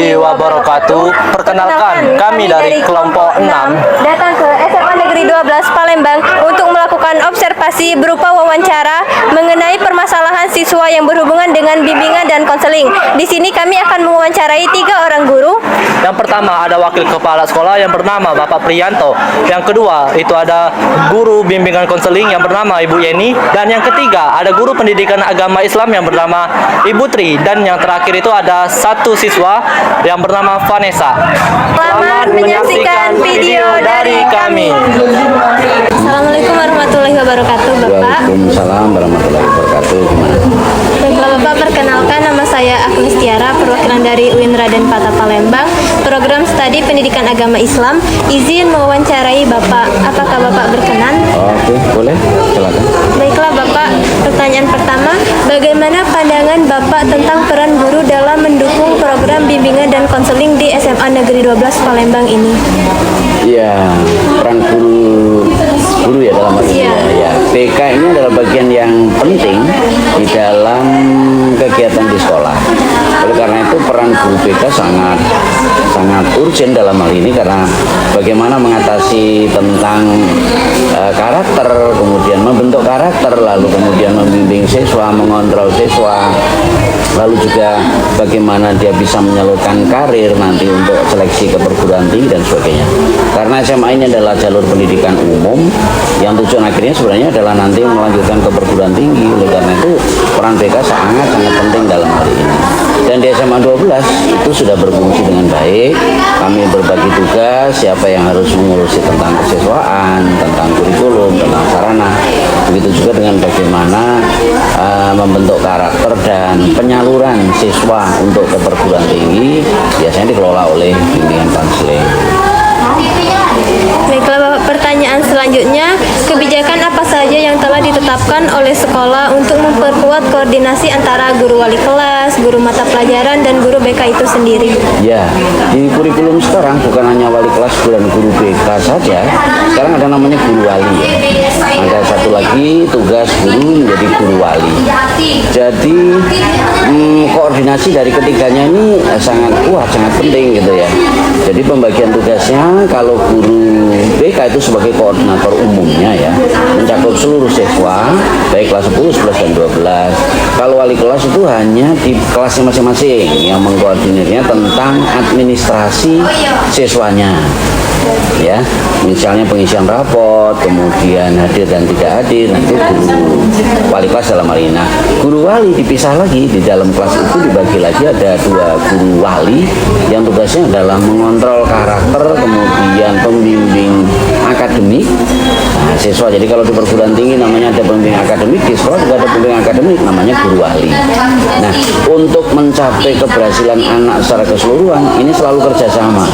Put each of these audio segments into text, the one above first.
warahmatullahi wabarakatuh. Perkenalkan, kami dari kelompok 6 datang ke SMA Negeri 12 Palembang untuk melakukan observasi berupa wawancara mengenai permasalahan siswa yang berhubungan dengan bimbingan dan konseling. Di sini kami akan mewawancarai 3 orang guru. Yang pertama ada wakil kepala sekolah yang bernama Bapak Priyanto. Yang kedua itu ada guru bimbingan konseling yang bernama Ibu Yeni. Dan yang ketiga ada guru pendidikan agama Islam yang bernama Ibu Tri. Dan yang terakhir itu ada satu siswa yang bernama Vanessa. Selamat menyaksikan video dari kami. Assalamualaikum warahmatullahi wabarakatuh, Bapak. Waalaikumsalam warahmatullahi wabarakatuh. Gimana? Baiklah, Bapak, perkenalkan nama saya Agnes Tiara, perwakilan dari UIN Raden Patah Palembang, program studi pendidikan agama Islam. Izin mewawancarai Bapak. Apakah Bapak berkenan? Oke, boleh. Silakan. Baiklah, Bapak. Pertanyaan pertama, bagaimana pandangan Bapak tentang peran guru dalam mendukung program bimbingan dan konseling di SMA Negeri 12 Palembang ini? Iya, peran guru ya dalam hal ini. Iya. Ya, PK ini adalah bagian yang penting di dalam kegiatan di sekolah. Oleh karena itu peran guru PK sangat urgent dalam hal ini, karena bagaimana mengatasi tentang karakter, kemudian membentuk karakter, lalu kemudian membimbing siswa, mengontrol siswa, lalu juga bagaimana dia bisa menyalurkan karir nanti untuk seleksi ke perguruan tinggi dan sebagainya. Karena SMA ini adalah jalur pendidikan umum yang tujuan akhirnya sebenarnya adalah nanti melanjutkan ke perguruan tinggi. Oleh karena itu peran PK sangat penting dalam hal ini. Dan di SMA 12 itu sudah berfungsi dengan baik. Kami berbagi tugas, siapa yang harus mengurusi tentang kesiswaan, tentang kurikulum, tentang sarana. Begitu juga dengan bagaimana membentuk karakter dan penyaluran siswa untuk ke perguruan tinggi, biasanya dikelola oleh bimbingan konseling. Baiklah, Bapak, pertanyaan selanjutnya, kebijakan apa saja yang telah ditetapkan oleh sekolah untuk memperkuat koordinasi antara guru wali kelas, guru mata pelajaran, dan guru BK itu sendiri? Ya, di kurikulum sekarang bukan hanya wali kelas dan guru BK saja, sekarang ada namanya guru wali ya. Ada satu lagi tugas guru menjadi guru wali. Jadi koordinasi dari ketiganya ini sangat kuat, sangat penting gitu ya. Jadi pembagian tugasnya, kalau guru BK itu sebagai koordinator umumnya ya, mencakup seluruh siswa, baik kelas 10, 11, dan 12. Kalau wali kelas itu hanya di kelasnya masing-masing yang mengkoordinirnya tentang administrasi siswanya. Ya, misalnya pengisian raport, kemudian hadir dan tidak hadir, nanti guru wali kelas dalam hal ini. Nah, guru wali dipisah lagi, di dalam kelas itu dibagi lagi ada 2 guru wali yang tugasnya adalah mengontrol karakter, kemudian pembimbing akademik siswa. Jadi kalau di perguruan tinggi namanya ada pembimbing akademik, di sekolah juga ada pembimbing akademik, namanya guru wali. Nah, untuk mencapai keberhasilan anak secara keseluruhan, ini selalu kerjasama.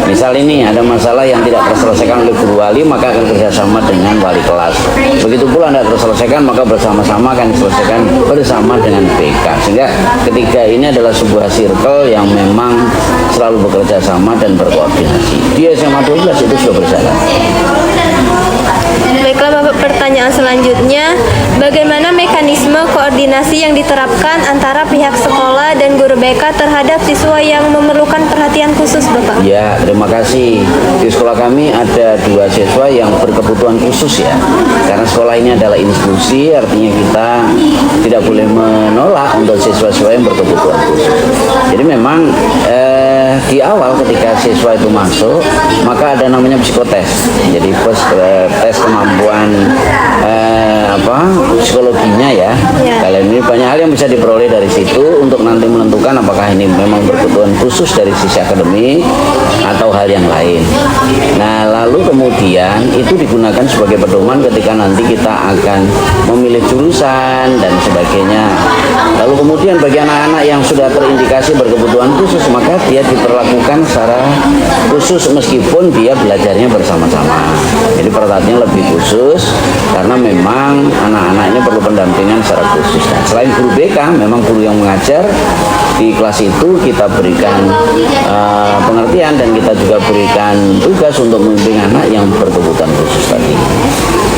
Misal ini ada masalah yang tidak terselesaikan oleh guru wali, maka akan kerjasama dengan wali kelas. Begitu pula tidak terselesaikan, maka bersama-sama akan diselesaikan bersama dengan BK. Sehingga ketiga ini adalah sebuah circle yang memang selalu bekerja sama dan berkoordinasi. Di SMA 12 itu sudah berjalan. Baiklah, Bapak, pertanyaan selanjutnya, bagaimana mekanisme koordinasi yang diterapkan antara pihak sekolah dan guru BK terhadap siswa yang memerlukan perhatian khusus, Bapak? Ya, terima kasih. Di sekolah kami ada 2 siswa yang berkebutuhan khusus ya. Karena sekolah ini adalah institusi, artinya kita tidak boleh menolak untuk siswa-siswa yang berkebutuhan khusus. Jadi memang di awal ketika siswa itu masuk, maka ada namanya psikotes. Jadi tes kemampuan psikologinya ya. Kalian ini banyak hal yang bisa diperoleh dari situ untuk nanti menentukan apakah ini memang berkebutuhan khusus dari sisi akademik atau hal yang lain. Nah, lalu kemudian itu digunakan sebagai pedoman ketika nanti kita akan memilih jurusan dan sebagainya. Lalu kemudian bagi anak-anak yang sudah terindikasi berkebutuhan khusus, maka dia diperlakukan secara khusus meskipun dia belajarnya bersama-sama. Jadi perhatiannya lebih khusus karena memang anak-anak ini perlu pendampingan secara khusus. Nah, selain guru BK, memang guru yang mengajar di kelas itu kita berikan pengertian dan kita juga berikan tugas untuk membimbing anak yang berkebutuhan khusus tadi.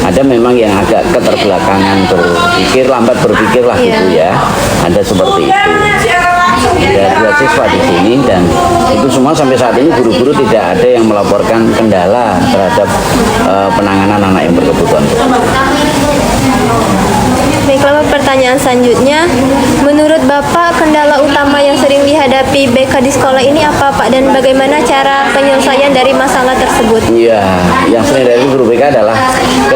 Ada memang yang agak keterbelakangan berpikir, lambat berpikir lah gitu ya. Ada seperti itu. Ada 2 siswa siswa di sini, dan itu semua sampai saat ini guru-guru tidak ada yang melaporkan kendala terhadap penanganan anak yang berkebutuhan. Baiklah, pertanyaan selanjutnya, menurut Bapak kendala utama yang sering dihadapi BK di sekolah ini apa Pak, dan bagaimana cara penyelesaian dari masalah tersebut? Iya, yang sering dari guru BK adalah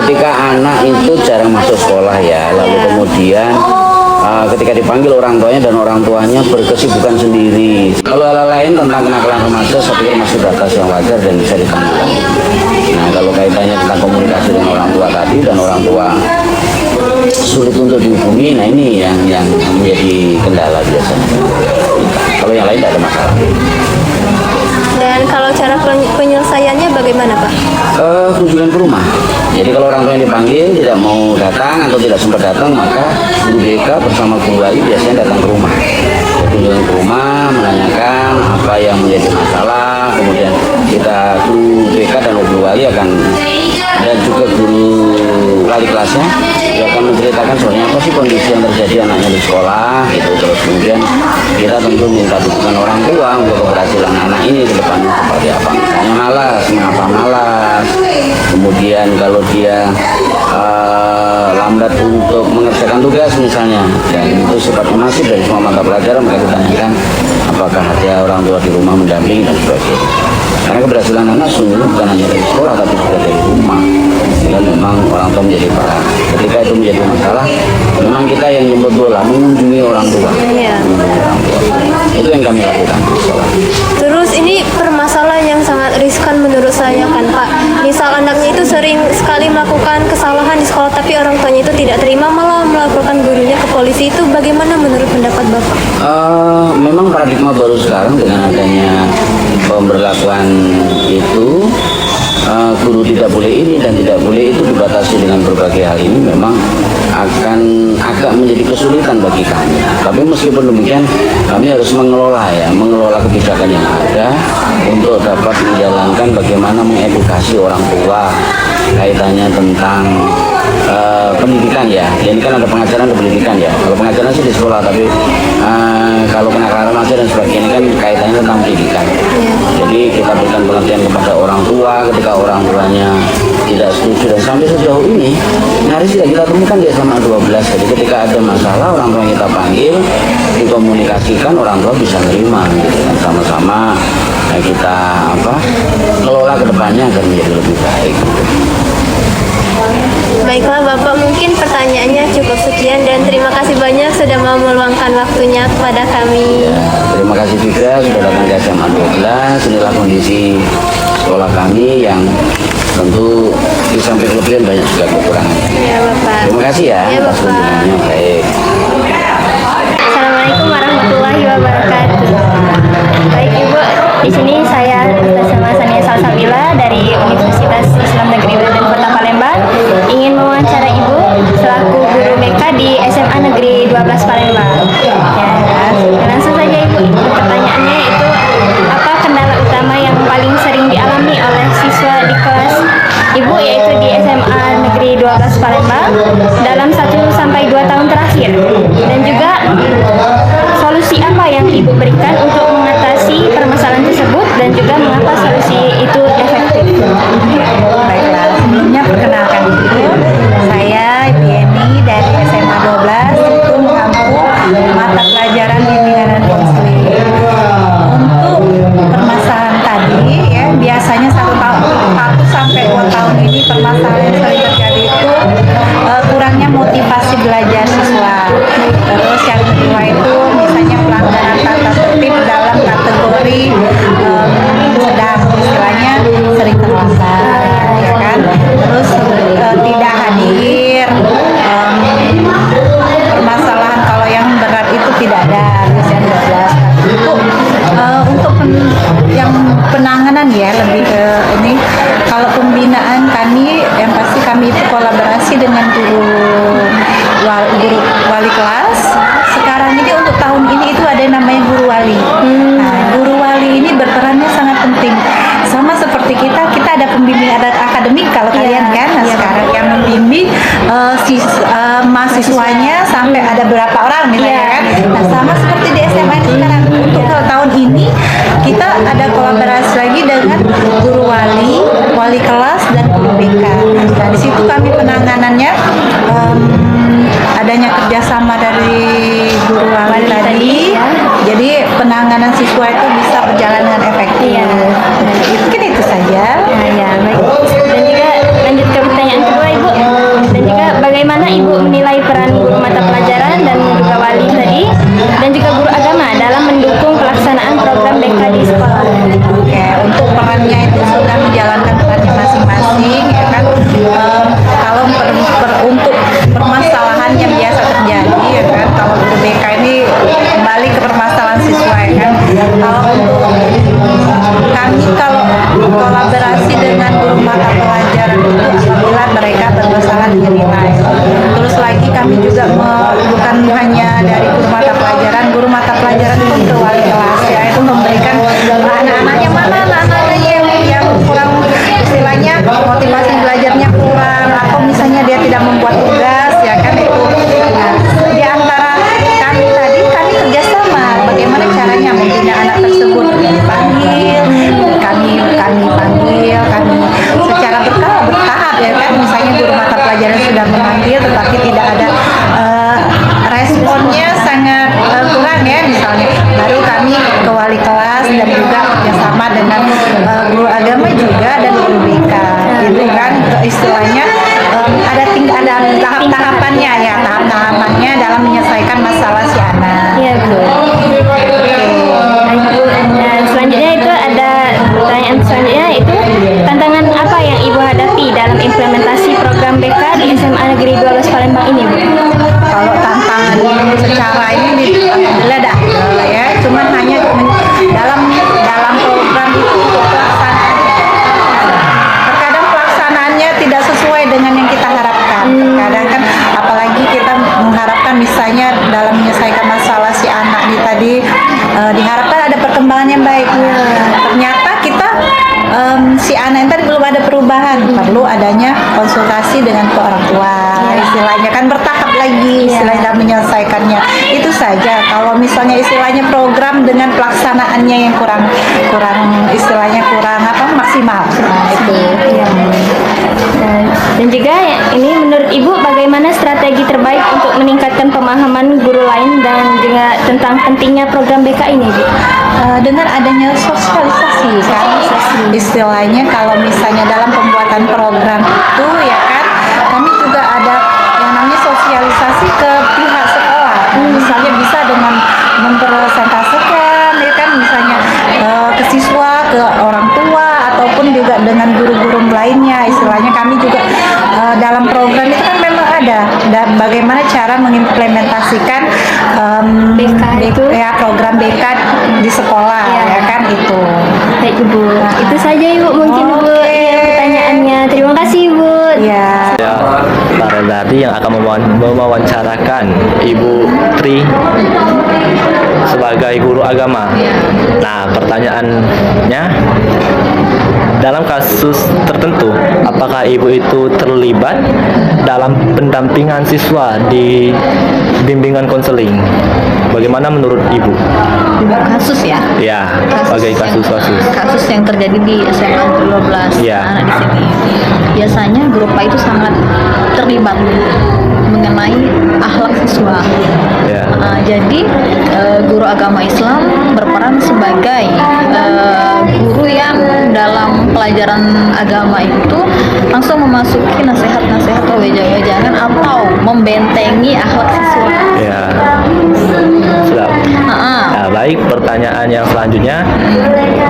ketika anak itu jarang masuk sekolah ya, lalu kemudian ketika dipanggil orang tuanya dan orang tuanya berkesibukan sendiri. Kalau hal lain tentang kenakalan remaja, saya pikir masih batas yang wajar dan bisa ditanggulangi. Nah, kalau kaitannya tentang komunikasi dengan orang tua tadi dan orang tua sulit untuk dihubungi, nah ini yang menjadi kendala biasanya. Kalau yang lain tidak ada masalah. Dan kalau cara penyelesaiannya bagaimana Pak? Kunjungan ke rumah. Jadi kalau orang tua yang dipanggil tidak mau datang atau tidak sempat datang, maka guru BK bersama guru wali biasanya datang ke rumah. Kunjungan ke rumah, menanyakan apa yang menjadi masalah, kemudian kita guru BK dan guru wali akan, dan juga guru wali kelasnya akan menceritakan sebenarnya apa sih kondisi yang terjadi anaknya di sekolah gitu. Terus kemudian kita tentu minta dukungan orang tua untuk keberhasilan anak ini ke depannya seperti apa. Misalnya malas, mengapa malas, kemudian kalau dia lambat untuk mengerjakan tugas misalnya, dan itu sifatnya masif dari semua mata pelajaran, maka ditanyakan apakah ada orang tua di rumah mendampingi dan sebagainya. Karena keberhasilan anak sungguh bukan hanya dari sekolah tapi juga dari rumah. Dan memang orang tua menjadi peran. Ketika itu menjadi masalah, memang kita yang jemput bola, mengunjungi orang tua. Iya. Itu yang kami lakukan di sekolah. Terus ini permasalahan yang sangat riskan menurut saya kan Pak. Misal anaknya itu sering sekali melakukan kesalahan di sekolah tapi orang tuanya itu tidak terima, malah melaporkan gurunya ke polisi. Itu bagaimana menurut pendapat Bapak? Memang paradigma baru sekarang dengan adanya pemberlakuan itu, guru tidak boleh ini dan tidak boleh itu dibatasi dengan berbagai hal ini, memang akan agak menjadi kesulitan bagi kami. Tapi meskipun demikian, kami harus mengelola kebijakan yang ada untuk dapat menjalankan bagaimana mengedukasi orang tua kaitannya tentang pendidikan ya. Ini kan ada pengajaran ke pendidikan ya. Kalau pengajaran sih di sekolah, tapi kalau kenakalan remaja dan sebagainya kan kaitannya tentang pendidikan. Jadi kita berikan pengertian kepada orang tua ketika orang tuanya tidak setuju, dan sampai sejauh ini nyaris tidak kita temukan di SMA 12. Jadi ketika ada masalah orang tua kita panggil, dikomunikasikan, orang tua bisa nerima gitu, dan sama-sama kita kelola ke depannya agar menjadi lebih baik gitu. Baiklah Bapak, mungkin pertanyaannya cukup sekian dan terima kasih banyak sudah mau meluangkan waktunya kepada kami. Terima kasih juga sudah datang ke SMA 12. Inilah kondisi sekolah kami yang tentu di samping kelebihan banyak juga kekurangannya. Ya Bapak. Terima kasih ya Ya, atas Bapak. kunjungannya. Baik. Assalamualaikum warahmatullahi wabarakatuh. Baik Ibu, di sini saya Ustazah Sania Salsabila dari Universitas Islam Negeri Udan Kota Palembang ingin mewawancara Ibu selaku guru BK di SMA Negeri 12 Palembang. Ya, langsung saja Ibu. Pertanyaannya itu, apa kendala utama yang paling sering dialami oleh siswa di kelas Ibu yaitu di SMA Negeri 12 Palembang dalam 1 sampai 2 tahun terakhir? Dan juga solusi apa yang Ibu berikan untuk mengatasi permasalahan tersebut dan juga mengapa solusi itu efektif? Baiklah, sebelumnya perkenalkan dulu, saya Ibu Yeni dari SMA 12 itu mengampu mata penanganan siswa itu bisa berjalan dengan efektif. Iya. Mungkin itu saja. Ya, baik. Dan juga lanjut ke pertanyaan kedua Ibu. Dan juga bagaimana Ibu menilai peran guru mata pelajaran dan juga wali tadi dan juga guru agama dalam mendukung pelaksanaan program BK di sekolah? Oke, untuk perannya itu sudah menjalankan perannya masing-masing, ya kan. Kalau untuk permasalahan yang biasa terjadi, ya kan. Kalau guru BK ini kembali ke permasalahan siswa, ya kan. Kalau untuk kami, kalau kolaborasi dengan guru mata pelajaran itu apabila mereka bermasalah dengan nilai. Terus lagi kami juga bukan hanya dari guru mata pelajaran pun ke wali kelas, ya, itu memberikan anak-anaknya mana anak-anaknya yang kurang, istilahnya motivasi belajarnya kurang, atau misalnya dia tidak membuat tugas, ya kan, itu. Nah, di antara kami tadi, kami kerjasama bagaimana caranya membina anak tersebut. Kami panggil secara bertahap, ya kan. Misalnya guru mata pelajaran sudah memanggil tetapi tidak ada responnya sangat kurang, ya, misalnya baru kami ke wali kelas dan juga kerjasama dengan guru agama juga dan guru BK, gitu kan. Istilahnya ada tahap-tahapannya, ya, tahap-tahapannya dalam menyelesaikan masalah si anak. Iya, betul. Dan selanjutnya itu ada pertanyaan selanjutnya, itu tantangan apa yang Ibu hadapi dalam implementasi program BK di SMA Negeri 12 Palembang ini, Bu? Kalau tantangan secara ini ada, ya, cuman hanya dalam program itu pelaksanaannya. Terkadang pelaksanaannya tidak sesuai dengan yang kita harapkan. Terkadang kan, apalagi kita mengharapkan misalnya dalam menyelesaikan masalah si anak ini tadi, diharapkan ada perkembangan yang baik. Ternyata kita si anak tadi belum ada perubahan, perlu adanya konsultasi dengan ke orang tua, istilahnya kan bertahap lagi istilahnya dalam menyelesaikannya. Itu saja. Kalau misalnya istilahnya program dengan pelaksanaannya yang kurang istilahnya kurang maksimal. Nah, itu. Iya. Dan juga ini menurut Ibu bagaimana strategi terbaik untuk meningkatkan pemahaman guru lain dan juga tentang pentingnya program BK ini, Bu? Dengan adanya sosialisasi, kan, istilahnya kalau misalnya dalam pembuatan program itu, ya kan, kami juga ada yang namanya sosialisasi ke pihak sekolah. Misalnya bisa dengan mempresentasikan, ya kan, misalnya ke siswa, ke orang tua, ataupun juga dengan guru-guru lainnya. Istilahnya kami juga dalam program itu kan memang ada dan bagaimana cara mengimplementasikan BK itu, ya, program BK di sekolah, ya kan, itu. Baik, Ibu. Itu saja, Ibu, mungkin, Ibu, pertanyaannya. Terima kasih, Ibu. Ya. Ya, para tadi yang akan mewawancarakan Ibu Tri sebagai guru agama. Nah, pertanyaannya, dalam kasus tertentu, apakah Ibu itu terlibat dalam pendampingan siswa di bimbingan konseling? Bagaimana menurut Ibu? Kasus, ya? Ya, sebagai kasus-kasus. Kasus yang terjadi di SMA 12 Iya. anak di sini. Biasanya guru PA itu sangat terlibat mengenai akhlak siswa. Ya. Jadi guru agama Islam berperan sebagai guru yang dalam pelajaran agama itu langsung memasuki nasihat-nasihat atau wejangan atau membentengi akhlak siswa. Ya. Sudah. Nah, baik, pertanyaan yang selanjutnya,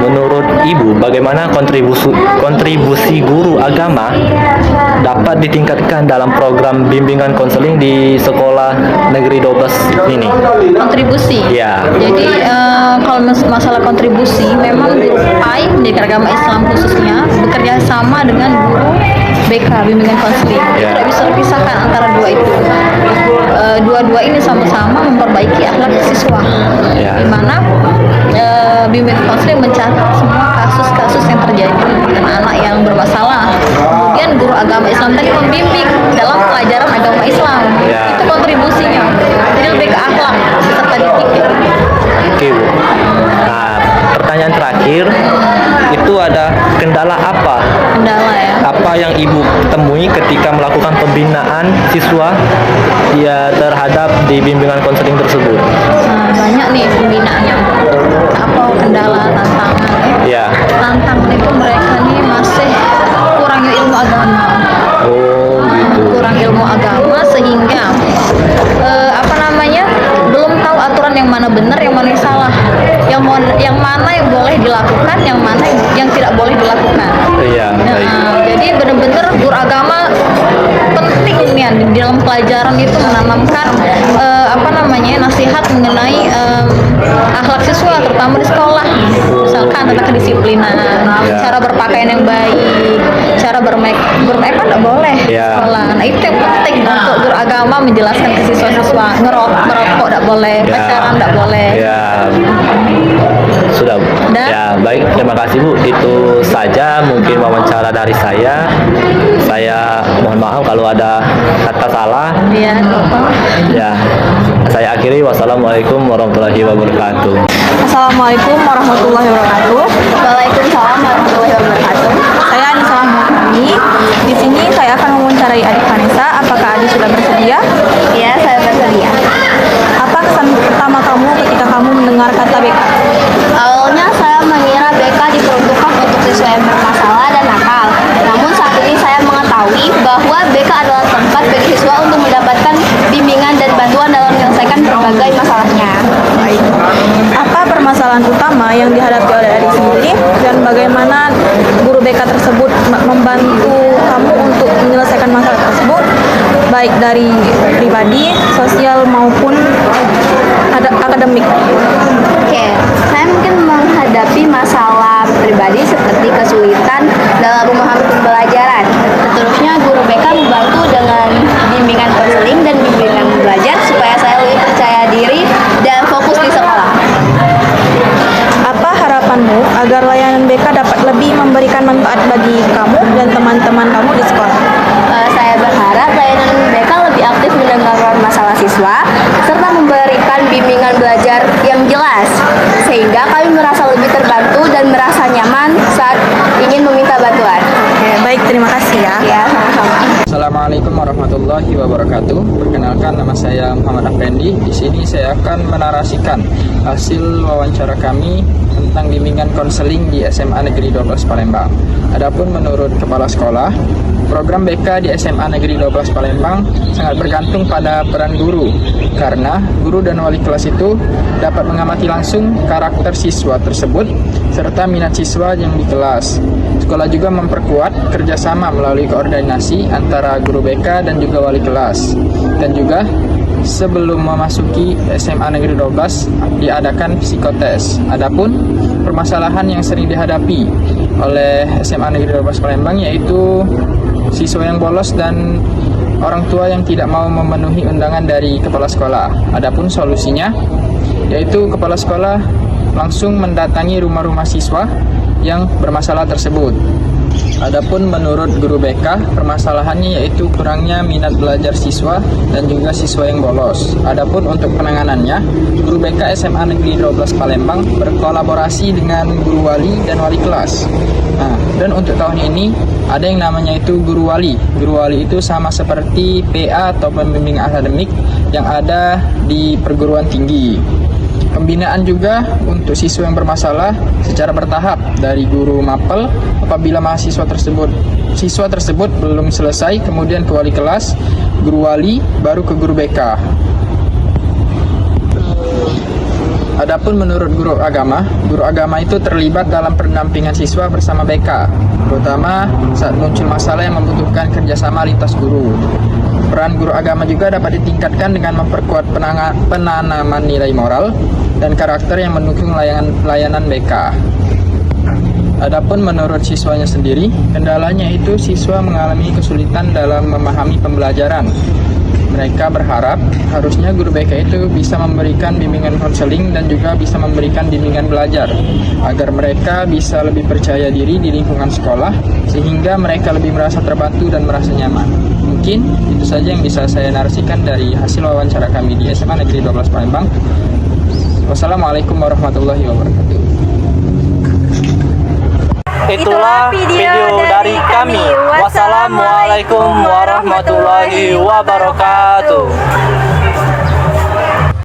menurut Ibu bagaimana kontribusi guru agama dapat ditingkatkan dalam program bimbingan konseling di sekolah negeri 12 ini? Kontribusi. Ya. Jadi kalau masalah kontribusi, memang guru PAI pendidikan agama Islam khususnya bekerja sama dengan guru BK bimbingan konseling. Ya. Tidak bisa terpisahkan antara dua itu. Dua-dua ini sama-sama memperbaiki akhlak siswa. Ya. Di mana bimbingan konseling mencatat semua kasus-kasus yang terjadi dengan anak yang bermasalah. Kemudian guru agama Islam tadi membimbing dalam pelajaran agama Islam. Ya. Itu kontribusinya. Jadi lebih ke akhlak serta dididik. Oke, Bu. Nah, pertanyaan terakhir, itu ada kendala apa Kendala, ya. apa yang Ibu temui ketika melakukan pembinaan siswa ya terhadap di bimbingan konseling tersebut? Nah, banyak nih pembinaan yang apa kendala tantangan. Ya. Tantangan itu mereka nih masih kurangnya ilmu agama. Oh, gitu. Kurang ilmu agama sehingga apa namanya belum tahu aturan yang mana benar, yang mana yang salah, yang mana yang boleh dilakukan, yang mana yang tidak boleh dilakukan. Iya. Baik. Jadi benar-benar guru agama penting nih di dalam pelajaran itu menanamkan apa namanya nasihat mengenai akhlak siswa terutama di sekolah, misalkan tentang kedisiplinan, cara berpakaian yang baik, cara bermake tidak boleh di Ya. sekolah. Nah itu yang penting untuk guru agama menjelaskan ke siswa-siswa, merokok tidak boleh, Ya. pacaran tidak boleh. Ya. Sudah, Bu. Dan- Ya, baik. Terima kasih, Bu. Itu saja mungkin wawancara dari saya. Saya mohon maaf kalau ada kata salah. Iya, apa? Ya. Saya akhiri. Wassalamualaikum warahmatullahi wabarakatuh. Assalamualaikum warahmatullahi wabarakatuh. Waalaikumsalam warahmatullahi wabarakatuh. Saya Anissa Muhammadi. Di sini saya akan mewawancarai adik Vanessa. Apakah adik sudah bersedia? Ya, saya bersedia. Apa kesan pertama kamu ketika kamu mendengar kata BK? Awalnya saya mengira BK diperuntukkan untuk siswa yang bermasalah dan nakal. Namun saat ini saya mengetahui bahwa BK adalah tempat bagi siswa untuk mendapatkan bimbingan dan bantuan dalam menyelesaikan berbagai masalahnya. Apa permasalahan utama yang dihadapi oleh adik sendiri dan bagaimana guru BK tersebut membantu kamu untuk menyelesaikan masalah tersebut, baik dari pribadi, sosial maupun akademik? Oke, saya mungkin menghadapi masalah pribadi seperti kesulitan dalam memahami pembelajaran. Seterusnya guru BK membantu dengan bimbingan konseling dan bimbingan belajar supaya saya lebih percaya diri dan fokus di sekolah. Apa harapanmu agar layanan BK dapat lebih memberikan manfaat bagi kamu dan teman-teman kamu di sekolah? Saya berharap layanan BK lebih aktif mendengarkan masalah siswa serta memberikan bimbingan belajar yang jelas sehingga kami merasa lebih terbantu dan merasa nyaman saat ingin meminta bantuan. Oke, baik, terima kasih ya. Ya, sama-sama. Assalamualaikum warahmatullahi wabarakatuh. Perkenalkan, nama saya Muhammad Afendi. Di sini saya akan menarasikan hasil wawancara kami tentang bimbingan konseling di SMA Negeri 12 Palembang. Adapun menurut kepala sekolah, program BK di SMA Negeri 12 Palembang sangat bergantung pada peran guru, karena guru dan wali kelas itu dapat mengamati langsung karakter siswa tersebut serta minat siswa yang di kelas. Sekolah juga memperkuat kerjasama melalui koordinasi antara guru BK dan juga wali kelas. Dan juga sebelum memasuki SMA Negeri 12 diadakan psikotes. Adapun permasalahan yang sering dihadapi oleh SMA Negeri 12 Palembang yaitu siswa yang bolos dan orang tua yang tidak mau memenuhi undangan dari kepala sekolah. Adapun solusinya yaitu kepala sekolah langsung mendatangi rumah-rumah siswa yang bermasalah tersebut. Adapun menurut guru BK, permasalahannya yaitu kurangnya minat belajar siswa dan juga siswa yang bolos. Adapun untuk penanganannya, guru BK SMA Negeri 12 Palembang berkolaborasi dengan guru wali dan wali kelas. Nah, dan untuk tahun ini ada yang namanya itu guru wali. Guru wali itu sama seperti PA atau pembimbing akademik yang ada di perguruan tinggi. Pembinaan juga untuk siswa yang bermasalah secara bertahap dari guru mapel apabila siswa tersebut belum selesai, kemudian ke wali kelas, guru wali, baru ke guru BK. Adapun menurut guru agama itu terlibat dalam pendampingan siswa bersama BK, terutama saat muncul masalah yang membutuhkan kerjasama lintas guru. Peran guru agama juga dapat ditingkatkan dengan memperkuat penanaman nilai moral dan karakter yang mendukung layanan BK. Adapun menurut siswanya sendiri, kendalanya itu siswa mengalami kesulitan dalam memahami pembelajaran. Mereka berharap harusnya guru BK itu bisa memberikan bimbingan konseling dan juga bisa memberikan bimbingan belajar agar mereka bisa lebih percaya diri di lingkungan sekolah sehingga mereka lebih merasa terbantu dan merasa nyaman. Mungkin itu saja yang bisa saya narasikan dari hasil wawancara kami di SMA Negeri 12 Palembang. Wassalamualaikum warahmatullahi wabarakatuh. Itulah video dari kami. Wassalamualaikum warahmatullahi wabarakatuh.